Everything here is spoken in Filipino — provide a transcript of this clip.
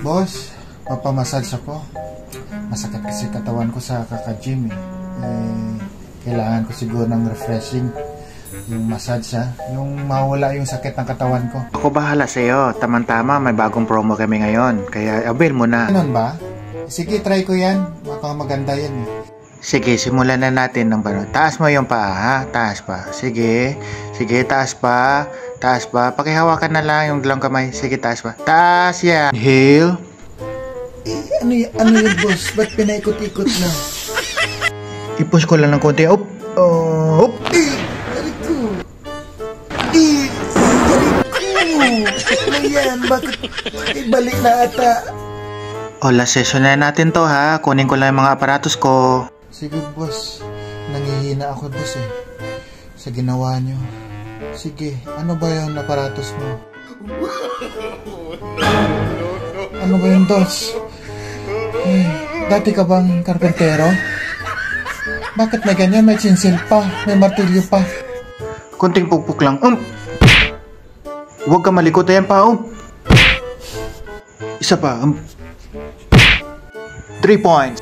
Boss, papamassage ako. Masakit kasi katawan ko sa kaka-gym eh. Kailangan ko siguro ng refreshing. Yung massage yung mawala yung sakit ng katawan ko. Ako bahala sa'yo. Tamang-tama, may bagong promo kami ngayon. Kaya avail mo na. Ganun ba? Sige, try ko yan. Baka maganda yan eh. Sige, simulan na natin ng bano. Taas mo yung paa, ha? Taas pa. Sige. Sige, taas pa. Taas pa. Pakihawakan na lang yung dalawang kamay. Sige, taas pa. Taas yan. Inhale. Ano yun, boss? Ba't pinaikot-ikot na? I-push ko lang ng konti. Up. Up. Galit ko. Galit ko. Ano yan? Bakit ibalik na ata? O, last session na natin to, ha? Kunin ko lang yung mga aparatos ko. Sige, boss. Nangihina ako, boss eh. Sa ginawa nyo. Sige, ano ba yung aparatos mo? Ano ba yung boss? Dati ka bang karpentero? Bakit may ganyan? May chinsil pa. May martilyo pa. Kunting pukpuk lang. Huwag ka malikot. Ayan pa. Isa pa. 3 points.